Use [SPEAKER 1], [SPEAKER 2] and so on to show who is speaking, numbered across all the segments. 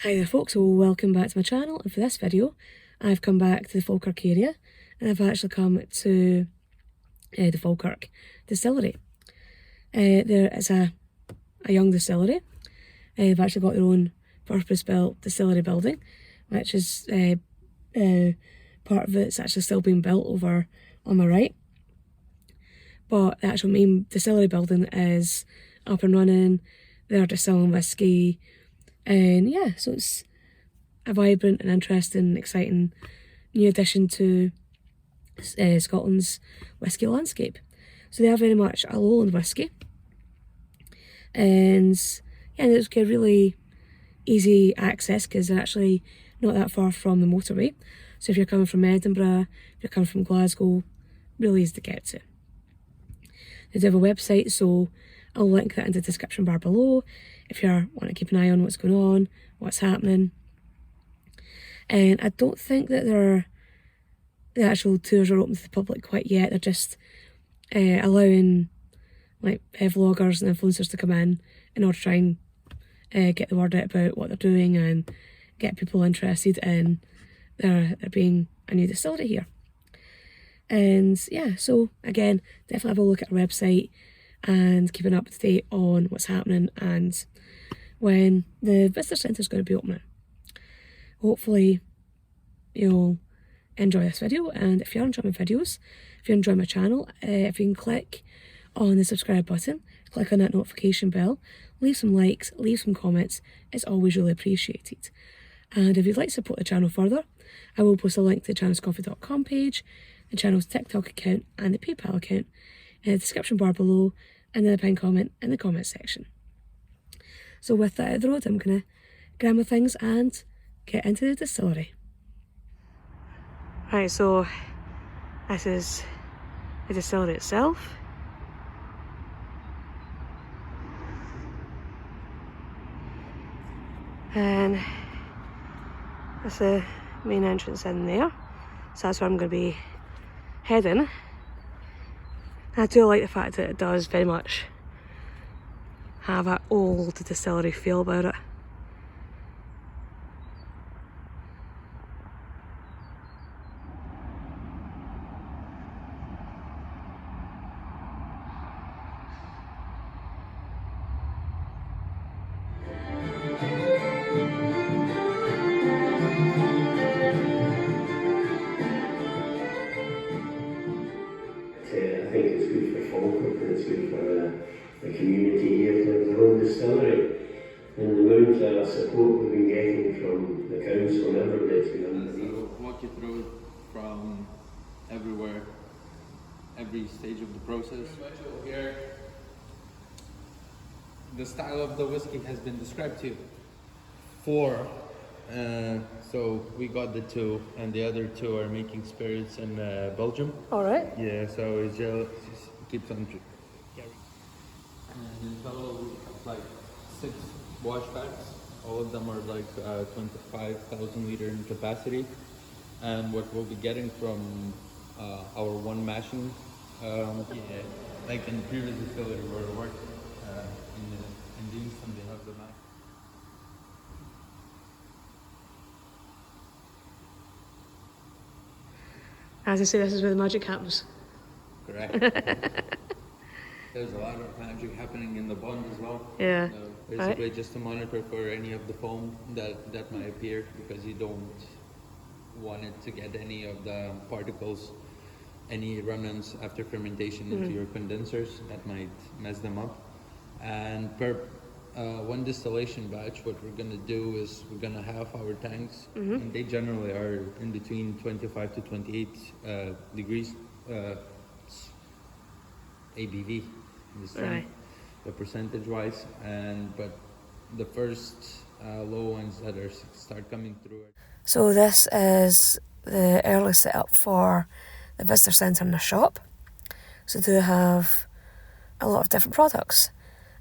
[SPEAKER 1] Hi there folks, so welcome back to my channel, and for this video I've come back to the Falkirk area and I've actually come to the Falkirk Distillery. There is a young distillery. They've actually got their own purpose-built distillery building, which is part of it's actually still being built over on my right. But the actual main distillery building is up and running. They're distilling whisky. And yeah, so it's a vibrant and interesting, exciting new addition to Scotland's whisky landscape. So they are very much a lowland whisky. And yeah, it's got really easy access because they're actually not that far from the motorway. So if you're coming from Edinburgh, if you're coming from Glasgow, really easy to get to. They do have a website, so I'll link that in the description bar below if you want to keep an eye on what's going on, what's happening. And I don't think that the actual tours are open to the public quite yet. They're just allowing like vloggers and influencers to come in order to try and get the word out about what they're doing and get people interested in there being a new distillery here. And yeah, so again, definitely have a look at our website and keeping up to date on what's happening and when the visitor centre is going to be opening. Hopefully you'll enjoy this video, and if you're enjoying my videos, if you're enjoying my channel, if you can click on the subscribe button, click on that notification bell, leave some likes, leave some comments, it's always really appreciated. And if you'd like to support the channel further, I will post a link to the channelscoffee.com page, the channel's TikTok account and the PayPal account in the description bar below, and then a pinned comment in the comment section. So with that out of the road, I'm going to grab my things and get into the distillery. Right, so this is the distillery itself. And that's the main entrance in there. So that's where I'm going to be heading. I do like the fact that it does very much have that old distillery feel about it.
[SPEAKER 2] I think it's good for Falkirk and it's good for the community here to have their own distillery. And the amount of support we've been getting from the council and everybody, it's been unbelievable.
[SPEAKER 3] So walk you through from everywhere, every stage of the process. Here, the style of the whiskey has been described to you. So we got the two, and the other two are making spirits in Belgium.
[SPEAKER 1] All right.
[SPEAKER 3] Yeah, so it just keeps on carrying. And in total, we have like 6 wash packs. All of them are like 25,000 liter in capacity. And what we'll be getting from our one mashing, like in the previous distillery where we worked in these, and they have the mash.
[SPEAKER 1] As I say, this is where the magic happens.
[SPEAKER 3] Correct. There's a lot of magic happening in the bond as well.
[SPEAKER 1] Yeah.
[SPEAKER 3] Basically,
[SPEAKER 1] right.
[SPEAKER 3] just to monitor for any of the foam that might appear, because you don't want it to get any of the particles, any run-ins after fermentation into your condensers that might mess them up. And per one distillation batch, what we're gonna do is we're gonna have our tanks, and they generally are in between 25 to 28 degrees ABV in this tank, the percentage-wise, but the first low ones that start coming through.
[SPEAKER 1] So this is the early setup for the visitor centre in the shop. So they do have a lot of different products.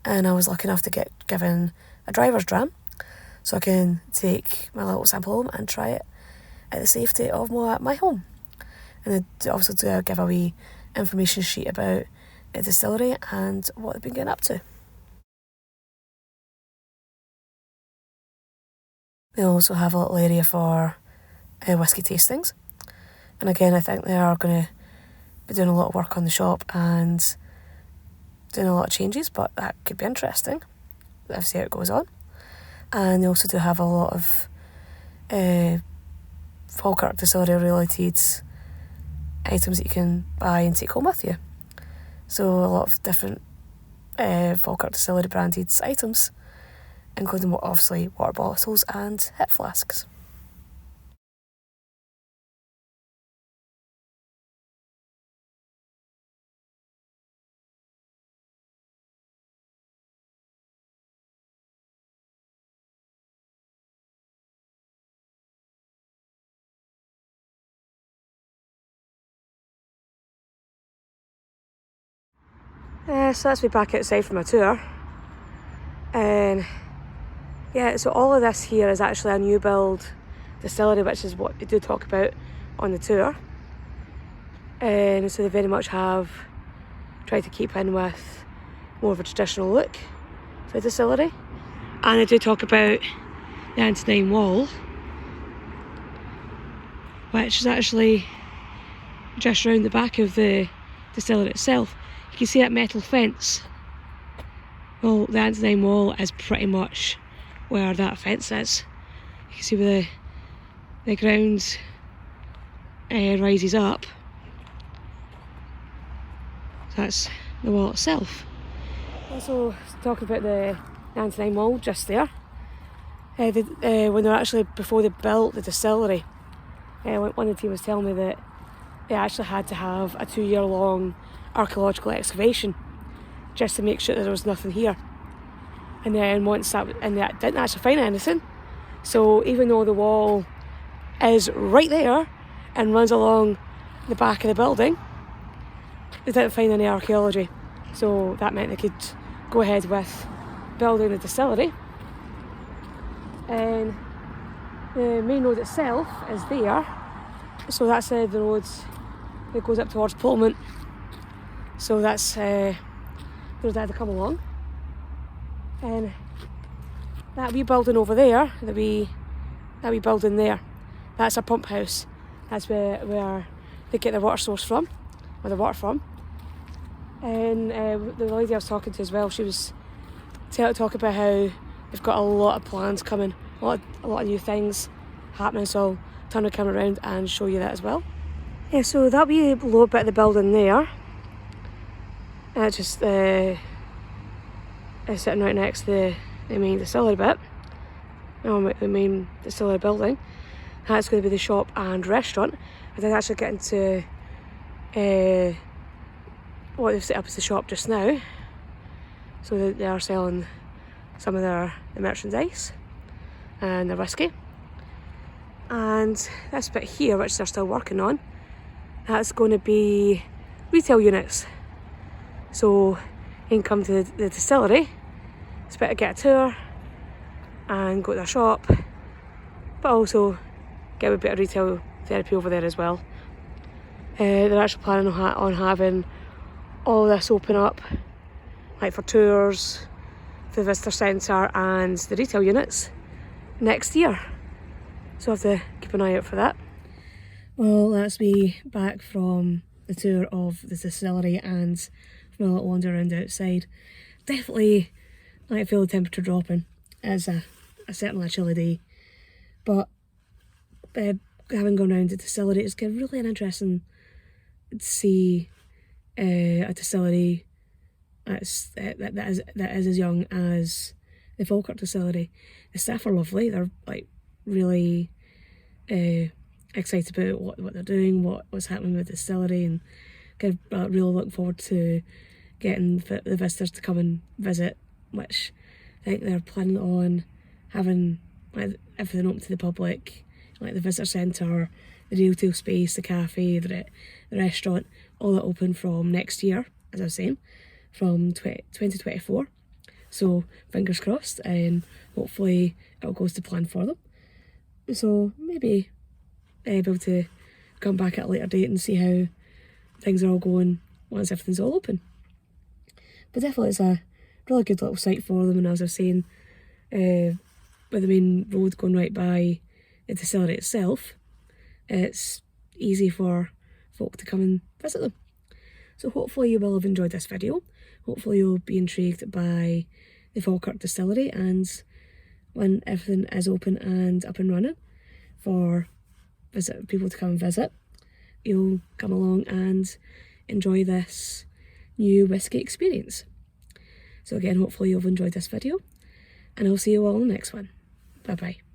[SPEAKER 1] And I was lucky enough to get given a driver's dram, so I can take my little sample home and try it at the safety of my home. And they also do give a wee information sheet about the distillery and what they've been getting up to. They also have a little area for whisky tastings. And again, I think they are going to be doing a lot of work on the shop and doing a lot of changes, but that could be interesting. Let's see how it goes on. And they also do have a lot of Falkirk Distillery related items that you can buy and take home with you. So a lot of different Falkirk Distillery branded items, including obviously water bottles and hip flasks. So that's me back outside from my tour. And yeah, so all of this here is actually a new build distillery, which is what they do talk about on the tour. And so they very much have tried to keep in with more of a traditional look for the distillery. And they do talk about the Antonine Wall, which is actually just round the back of the distillery itself. You can see that metal fence. Well, the Antonine Wall is pretty much where that fence is. You can see where the ground rises up. That's the wall itself. Also, talking about the Antonine Wall just there. When they were actually, before they built the distillery, one of the team was telling me that they actually had to have a 2-year-long archaeological excavation just to make sure that there was nothing here. And then once that, and they didn't actually find anything. So even though the wall is right there and runs along the back of the building, they didn't find any archaeology. So that meant they could go ahead with building the distillery. And the main road itself is there. So that's the road that goes up towards Pullman. So that's the road I had to come along. And that wee building over there, that wee building there, that's a pump house. That's where they get their water source from, or the water from. And the lady I was talking to as well, she was talking about how they've got a lot of plans coming, a lot of new things happening. So I'll turn the camera around and show you that as well. Yeah, so that'll be the lower bit of the building there. It's just sitting right next to the main distillery bit, the main distillery building. That's going to be the shop and restaurant. I did actually get into what they've set up as the shop just now. So they are selling some of the merchandise and their whisky. And this bit here, which they're still working on, that's going to be retail units. So you can come to the distillery, it's better get a tour and go to their shop, but also get a bit of retail therapy over there as well. They're actually planning on having all this open up, like for tours, for the visitor centre and the retail units next year. So I have to keep an eye out for that. Well, that's me back from the tour of the distillery and from a little wander around outside. Definitely, I feel the temperature dropping. It's certainly a chilly day, but having gone around the distillery, it's really interesting to see a distillery that is as young as the Falkirk Distillery. The staff are lovely. They're like really excited about what they're doing, what's happening with the distillery, and really looking forward to getting the visitors to come and visit, which I think they're planning on having like everything open to the public, like the visitor centre, the retail space, the cafe, the restaurant, all that open from next year, as I was saying, from 2024. So fingers crossed, and hopefully it goes to plan for them. So maybe be able to come back at a later date and see how things are all going once everything's all open. But definitely it's a really good little site for them, and as I was saying, with the main road going right by the distillery itself, it's easy for folk to come and visit them. So hopefully you will have enjoyed this video. Hopefully you'll be intrigued by the Falkirk Distillery, and when everything is open and up and running for people to come and visit, you'll come along and enjoy this new whisky experience. So again, hopefully you've enjoyed this video, and I'll see you all in the next one. Bye bye.